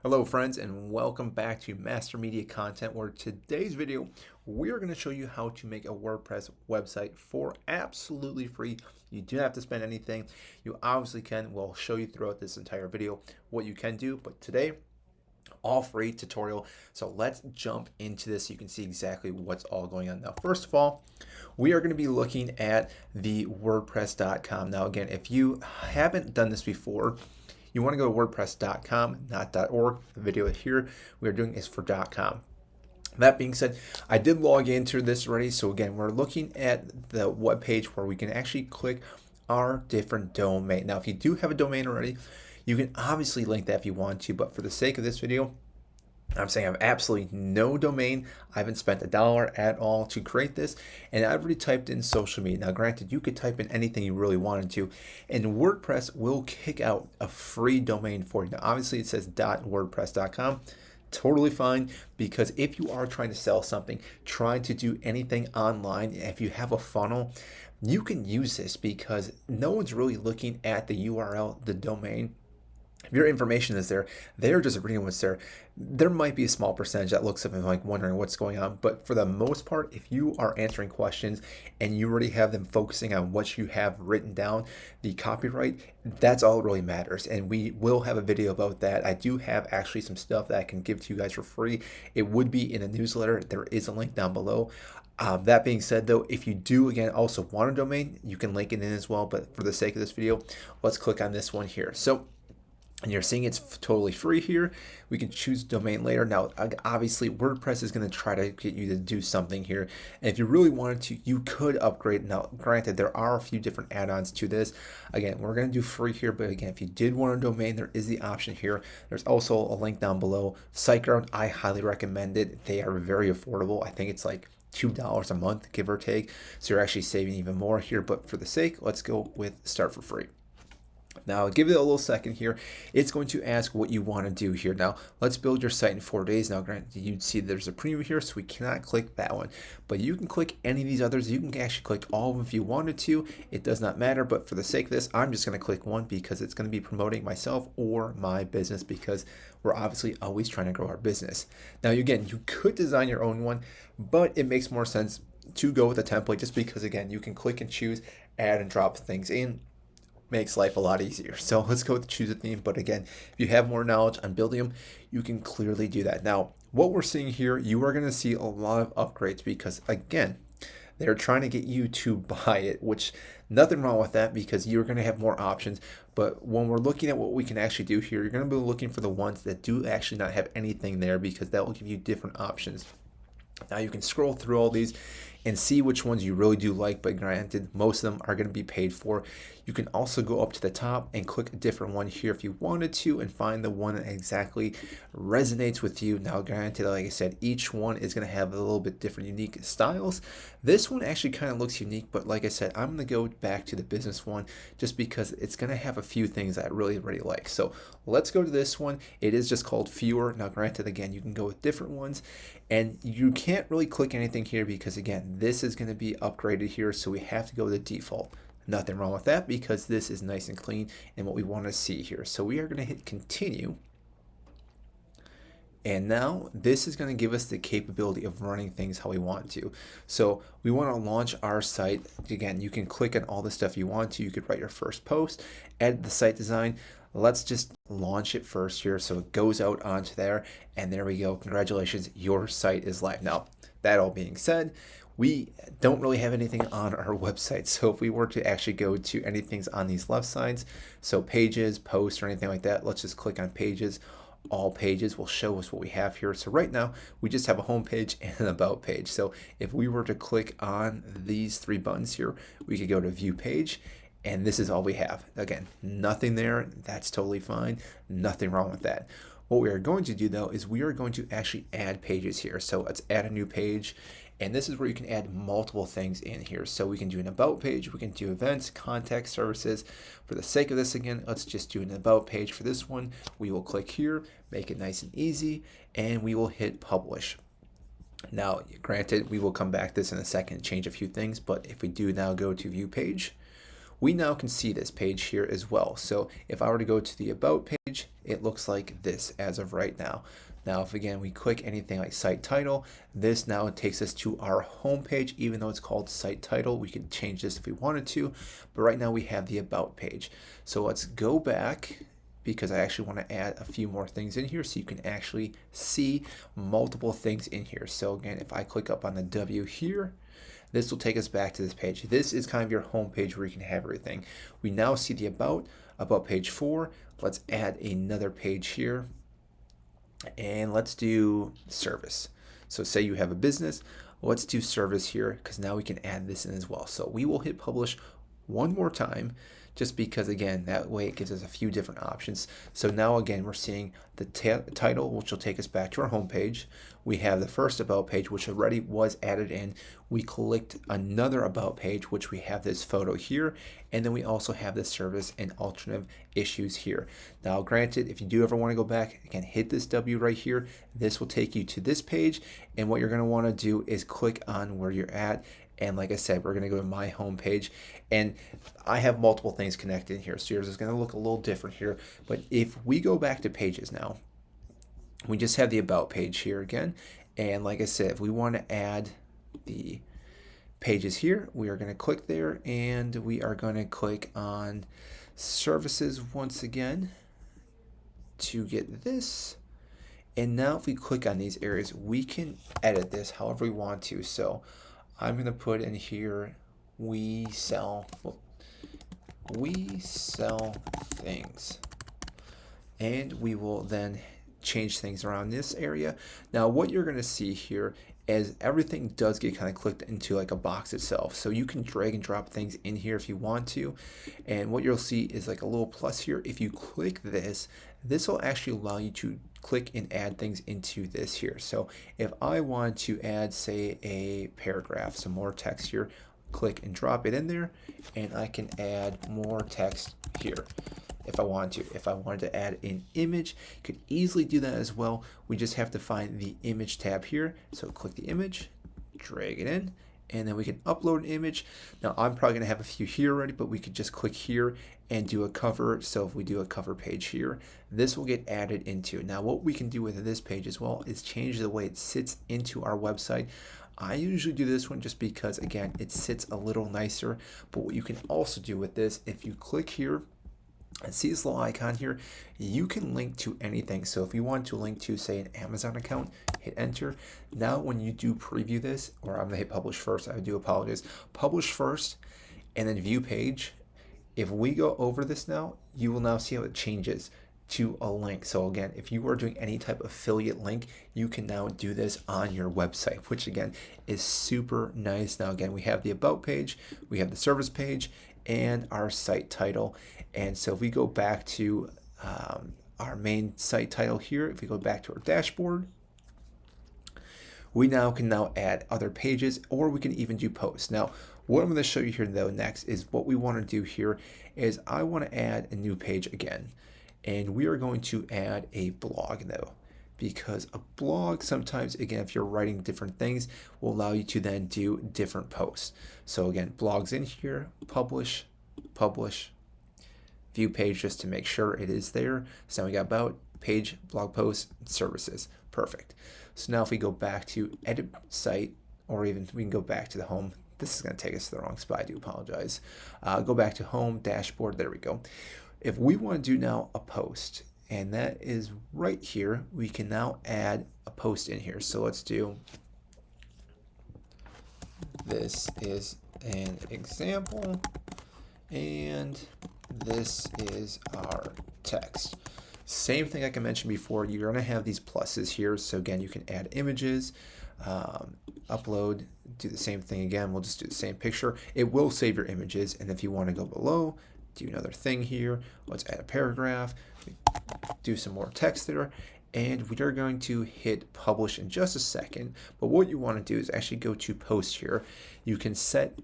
Hello friends, and welcome back to Master Media Content, where today's video we're going to show you how to make a WordPress website for absolutely free. You do not have to spend anything. You obviously can. We'll show you throughout this entire video what you can do, but today all free tutorial. So let's jump into this so you can see exactly what's all going on. Now, first of all, we are going to be looking at the wordpress.com. Now, again, if you haven't done this before, you want to go to wordpress.com, not .org. The video here we are doing is for .com. That being said, I did log into this already. So again, we're looking at the web page where we can actually click our different domain. Now, if you do have a domain already, you can obviously link that if you want to, but for the sake of this video, I'm saying I have absolutely no domain. I haven't spent $1 at all to create this, and I've already typed in social media. Now, granted, you could type in anything you really wanted to, and WordPress will kick out a free domain for you. Now, obviously, it says .wordpress.com. Totally fine, because if you are trying to sell something, trying to do anything online, if you have a funnel, you can use this because no one's really looking at the URL, the domain. If your information is there, they're just reading what's there. There might be a small percentage that looks up and like wondering what's going on, but for the most part, if you are answering questions and you already have them focusing on what you have written down, the copyright, that's all that really matters. And we will have a video about that. I do have actually some stuff that I can give to you guys for free. It would be in a newsletter. There is a link down below. That being said, though, if you do, again, also want a domain, you can link it in as well. But for the sake of this video, let's click on this one here. So, and you're seeing it's totally free here. We can choose domain later. Now, obviously, WordPress is going to try to get you to do something here. And if you really wanted to, you could upgrade. Now, granted, there are a few different add-ons to this. Again, we're going to do free here. But again, if you did want a domain, there is the option here. There's also a link down below. SiteGround, I highly recommend it. They are very affordable. I think it's like $2 a month, give or take. So you're actually saving even more here. But for the sake, let's go with start for free. Now, give it a little second here. It's going to ask what you want to do here. Now, let's build your site in 4 days. Now, granted, you'd see there's a preview here, so we cannot click that one. But you can click any of these others. You can actually click all of them if you wanted to. It does not matter, but for the sake of this, I'm just going to click one because it's going to be promoting myself or my business, because we're obviously always trying to grow our business. Now, again, you could design your own one, but it makes more sense to go with a template just because, again, you can click and choose, add and drop things in. Makes life a lot easier. So let's go with choose a theme. But again, if you have more knowledge on building them, you can clearly do that. Now, what we're seeing here, you are going to see a lot of upgrades because, again, they're trying to get you to buy it, which nothing wrong with that because you're going to have more options. But when we're looking at what we can actually do here, you're going to be looking for the ones that do actually not have anything there, because that will give you different options. Now you can scroll through all these and see which ones you really do like, but granted, most of them are going to be paid for. You can also go up to the top and click a different one here if you wanted to and find the one that exactly resonates with you. Now, granted, like I said, each one is going to have a little bit different, unique styles. This one actually kind of looks unique, but like I said, I'm going to go back to the business one just because it's going to have a few things that I really like. So let's go to this one. It is just called Fewer. Now, granted, again, you can go with different ones, and you can't really click anything here because, again, this is going to be upgraded here, so we have to go to the default. Nothing wrong with that because this is nice and clean and what we want to see here. So we are going to hit continue. And now this is going to give us the capability of running things how we want to. So we want to launch our site. Again, you can click on all the stuff you want to. You could write your first post, edit the site design. Let's just launch it first here so it goes out onto there. And there we go. Congratulations, your site is live. Now, that all being said, we don't really have anything on our website. So if we were to actually go to anything's on these left sides, so pages, posts, or anything like that, let's just click on pages. All pages will show us what we have here. So right now we just have a home page and an about page. So if we were to click on these 3 buttons here, we could go to view page, and this is all we have. Again, nothing there. That's totally fine. Nothing wrong with that. What we are going to do though is we are going to actually add pages here. So let's add a new page. And this is where you can add multiple things in here. So we can do an about page, we can do events, contact services. For the sake of this, again, let's just do an about page for this one. We will click here, make it nice and easy, and we will hit publish. Now, granted, we will come back to this in a second and change a few things, but if we do now go to view page, we now can see this page here as well. So if I were to go to the about page it looks like this as of right now. Now, if again we click anything like site title, this now takes us to our home page. Even though it's called site title, we can change this if we wanted to, but right now we have the about page. So let's go back, because I actually want to add a few more things in here so you can actually see multiple things in here. So again, if I click up on the W here, this will take us back to this page. This is kind of your home page where you can have everything. We now see the about page 4. Let's add another page here, and let's do service. So say you have a business, let's do service here, because now we can add this in as well. So we will hit publish one more time, just because again that way it gives us a few different options. So now again we're seeing the title, which will take us back to our home page. We have the first about page, which already was added in. We clicked another about page, which we have this photo here, and then we also have the service and alternative issues here. Now granted, if you do ever want to go back, again hit this W right here. This will take you to this page, and what you're going to want to do is click on where you're at. And like I said, we're going to go to my home page, and I have multiple things connected here, so yours is going to look a little different here. But if we go back to pages now, we just have the about page here again. And like I said, if we want to add the pages here, we are going to click there, and we are going to click on services once again to get this. And now if we click on these areas, we can edit this however we want to. So I'm going to put in here, we sell things, and we will then change things around this area. Now what you're going to see here is everything does get kind of clicked into like a box itself, so you can drag and drop things in here if you want to. And what you'll see is like a little plus here. If you click this, this will actually allow you to click and add things into this here. So if I want to add, say, a paragraph, some more text here, click and drop it in there, and I can add more text here if I want to. If I wanted to add an image, could easily do that as well. We just have to find the image tab here. So click the image, drag it in, and then we can upload an image. Now I'm probably gonna have a few here already, but we could just click here and do a cover. So if we do a cover page here, this will get added into. Now what we can do with this page as well is change the way it sits into our website. I usually do this one just because again it sits a little nicer, but what you can also do with this, if you click here and see this little icon here, you can link to anything. So if you want to link to, say, an Amazon account, hit enter. Now when you do preview this, or I'm gonna hit publish first, I do apologize, publish first and then view page. If we go over this now, you will now see how it changes to a link. So again, if you are doing any type of affiliate link, you can now do this on your website, which again is super nice. Now again, we have the about page, we have the service page, and our site title. And so if we go back to our main site title here, if we go back to our dashboard, we now can add other pages, or we can even do posts. Now, what I'm going to show you here though next is what we want to do here is I want to add a new page again. And we are going to add a blog though, because a blog sometimes, again, if you're writing different things, will allow you to then do different posts. So again, blogs in here, publish, view page just to make sure it is there. So now we got about, page, blog posts, services. Perfect. So now if we go back to edit site, or even we can go back to the home. This is going to take us to the wrong spot. I do apologize. Go back to home, dashboard. There we go. If we want to do now a post, and that is right here, we can now add a post in here. So let's do, this is an example, and this is our text. Same thing like I mentioned before, you're going to have these pluses here. So again, you can add images, upload, do the same thing again. We'll just do the same picture. It will save your images, and if you want to go below, do another thing here. Let's add a paragraph, do some more text there, and we are going to hit publish in just a second. But what you want to do is actually go to post here. You can set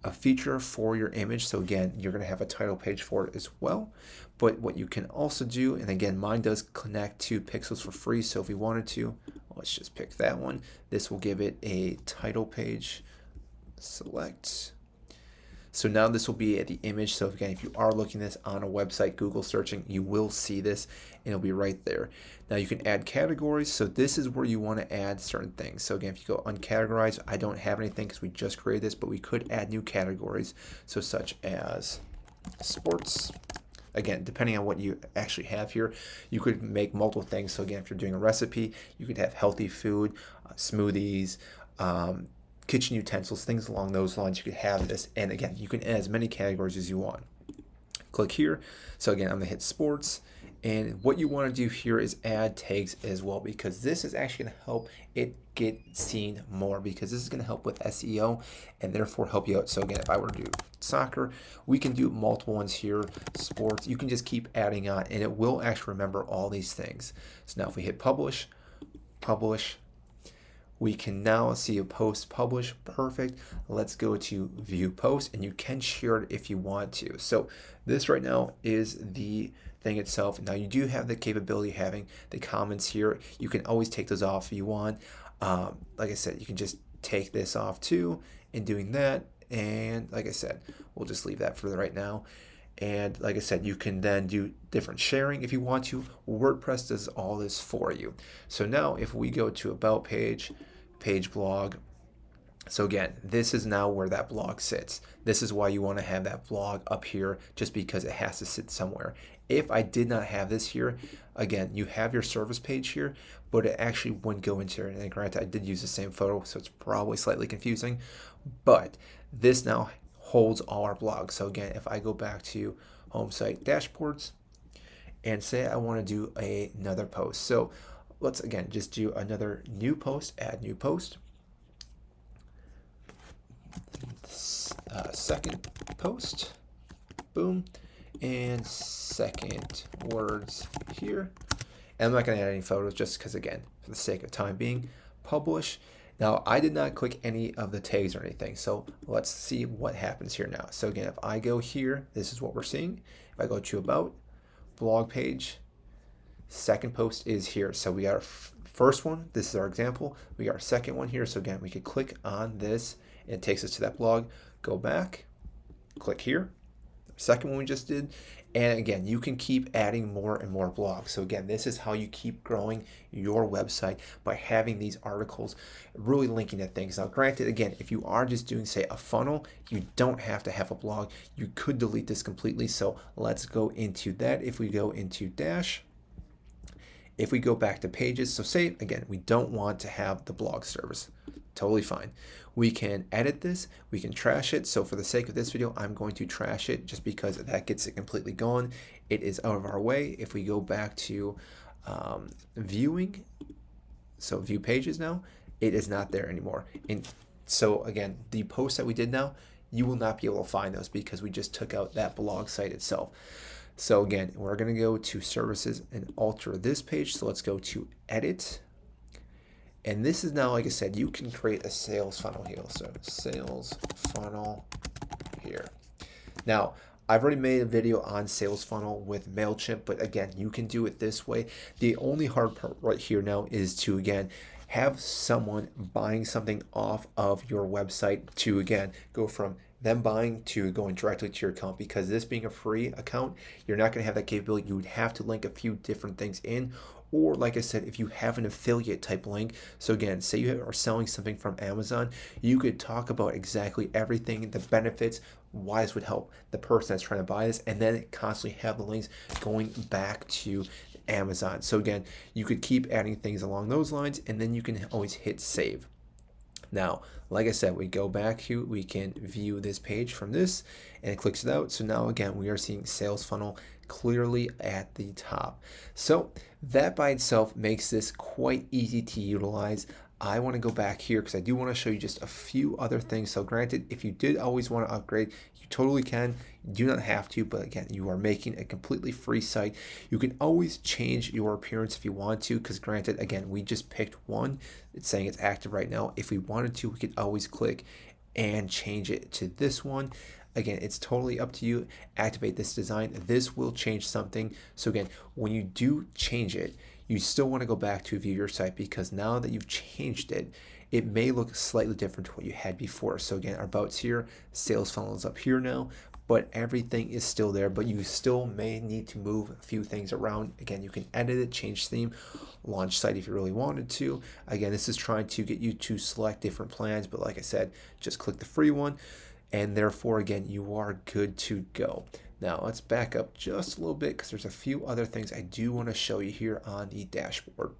a feature for your image. So again, you're going to have a title page for it as well. But what you can also do, and again, mine does connect to Pixels for free. So if we wanted to, let's just pick that one. This will give it a title page. Select. So now this will be at the image. So again, if you are looking this on a website, Google searching, you will see this and it'll be right there. Now you can add categories. So this is where you want to add certain things. So again, if you go uncategorize, I don't have anything because we just created this, but we could add new categories. So such as sports. Again, depending on what you actually have here, you could make multiple things. So again, if you're doing a recipe, you could have healthy food, smoothies, kitchen utensils, things along those lines. You could have this. And again, you can add as many categories as you want. Click here. So again, I'm gonna hit sports. And what you want to do here is add tags as well, because this is actually going to help it get seen more, because this is going to help with SEO and therefore help you out. So again, if I were to do soccer, we can do multiple ones here, sports. You can just keep adding on and it will actually remember all these things. So now if we hit publish, we can now see a post publish. Perfect. Let's go to view post and you can share it if you want to. So this right now is the thing itself. Now you do have the capability of having the comments here. You can always take those off if you want. Like I said, you can just take this off too in doing that. And like I said, we'll just leave that for right now. And like I said, you can then do different sharing if you want to. WordPress does all this for you. So now if we go to about page, page blog. So again, this is now where that blog sits. This is why you want to have that blog up here, just because it has to sit somewhere. If I did not have this here, again, you have your service page here, but it actually wouldn't go into it. And granted, I did use the same photo, so it's probably slightly confusing, but this now holds all our blogs. So again, if I go back to home site dashboards and say I want to do another post. So let's again just do another new post, add new post. Second post, boom, and second words here. And I'm not going to add any photos just because, again, for the sake of time being, publish. Now, I did not click any of the tags or anything, so let's see what happens here now. So again, if I go here, this is what we're seeing. If I go to about, blog page, second post is here. So we got our first one, this is our example. We got our second one here. So again, we could click on this and it takes us to that blog. Go back, click here, second one we just did. And again, you can keep adding more and more blogs. So again, this is how you keep growing your website, by having these articles, really linking to things. Now, granted, again, if you are just doing, say, a funnel, you don't have to have a blog. You could delete this completely. So let's go into that. If we go into dash, if we go back to pages, so say, again, we don't want to have the blog service. Totally fine. We can edit this, we can trash it. So for the sake of this video, I'm going to trash it just because that gets it completely gone. It is out of our way. If we go back to viewing, so view pages now, it is not there anymore. And so again, the posts that we did now, you will not be able to find those because we just took out that blog site itself. So again, we're going to go to services and alter this page. So let's go to edit. And this is now, like I said, you can create a sales funnel here. So sales funnel here. Now, I've already made a video on sales funnel with MailChimp, but again, you can do it this way. The only hard part right here now is to, again, have someone buying something off of your website to, again, go from them buying to going directly to your account, because this being a free account, you're not going to have that capability. You would have to link a few different things in, or like I said, if you have an affiliate type link. So again, say you are selling something from Amazon, you could talk about exactly everything, the benefits, why this would help the person that's trying to buy this, and then constantly have the links going back to Amazon. So again, you could keep adding things along those lines, and then you can always hit save. Now, like I said, we go back here, we can view this page from this, and it clicks it out. So now again, we are seeing sales funnel clearly at the top. So that by itself makes this quite easy to utilize. I want to go back here because I do want to show you just a few other things. So granted, if you did always want to upgrade, you totally can. You do not have to, but again, you are making a completely free site. You can always change your appearance if you want to, because granted, again, we just picked one. It's saying it's active right now. If we wanted to, we could always click and change it to this one. Again, it's totally up to you. Activate this design. This will change something. So again, when you do change it, you still want to go back to view your site because now that you've changed it, it may look slightly different to what you had before. So again, our about's here, sales funnel is up here now, but everything is still there, but you still may need to move a few things around. Again, you can edit it, change theme, launch site if you really wanted to. Again, this is trying to get you to select different plans, but like I said, just click the free one, and therefore, again, you are good to go. Now let's back up just a little bit because there's a few other things I do want to show you here on the dashboard.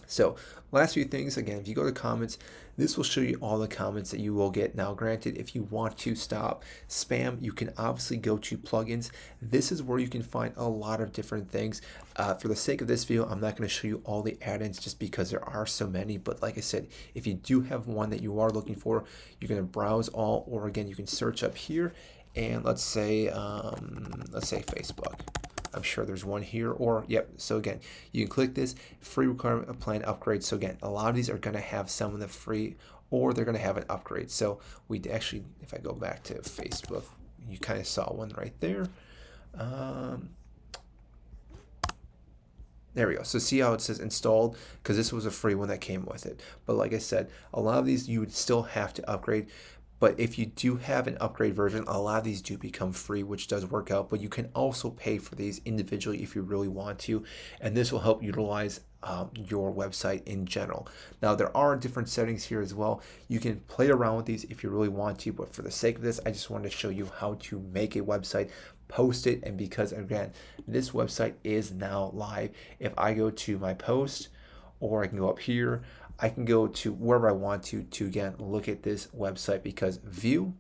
So last few things, again, if you go to comments, this will show you all the comments that you will get. Now granted, if you want to stop spam, you can obviously go to plugins. This is where you can find a lot of different things. For the sake of this video, I'm not going to show you all the add-ins just because there are so many, but like I said, if you do have one that you are looking for, you're going to browse all, or again, you can search up here, and let's say Facebook. I'm sure there's one here, or yep. So again, you can click this free requirement plan upgrade. So again, a lot of these are going to have some of the free, or they're going to have an upgrade. So we actually, if I go back to Facebook, you kind of saw one right there. There we go. So see how it says installed, because this was a free one that came with it. But like I said, a lot of these you would still have to upgrade. But if you do have an upgrade version, a lot of these do become free, which does work out. But you can also pay for these individually if you really want to. And this will help utilize your website in general. Now, there are different settings here as well. You can play around with these if you really want to. But for the sake of this, I just wanted to show you how to make a website, post it. And because, again, this website is now live. If I go to my post, or I can go up here, I can go to wherever I want to again look at this website, because view,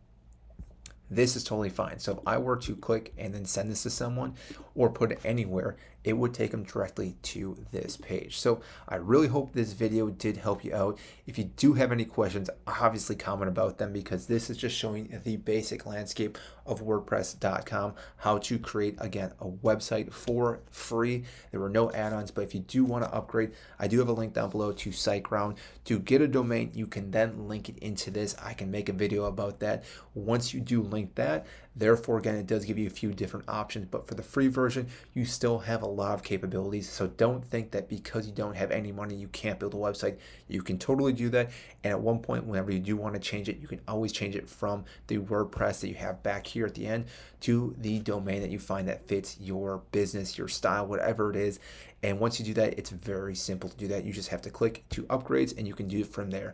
this is totally fine. So if I were to click and then send this to someone or put it anywhere, it would take them directly to this page. So I really hope this video did help you out. If you do have any questions, obviously comment about them, because this is just showing the basic landscape of WordPress.com, how to create, again, a website for free. There were no add-ons, but if you do want to upgrade, I do have a link down below to SiteGround. To get a domain, you can then link it into this. I can make a video about that once you do link that. Therefore, again, it does give you a few different options, but for the free version, you still have a lot of capabilities. So don't think that because you don't have any money, you can't build a website. You can totally do that. And at one point, whenever you do want to change it, you can always change it from the WordPress that you have back here at the end to the domain that you find that fits your business, your style, whatever it is. And once you do that, it's very simple to do that. You just have to click to upgrades and you can do it from there.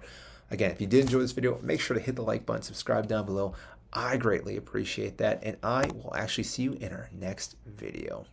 Again, if you did enjoy this video, make sure to hit the like button, subscribe down below. I greatly appreciate that, and I will actually see you in our next video.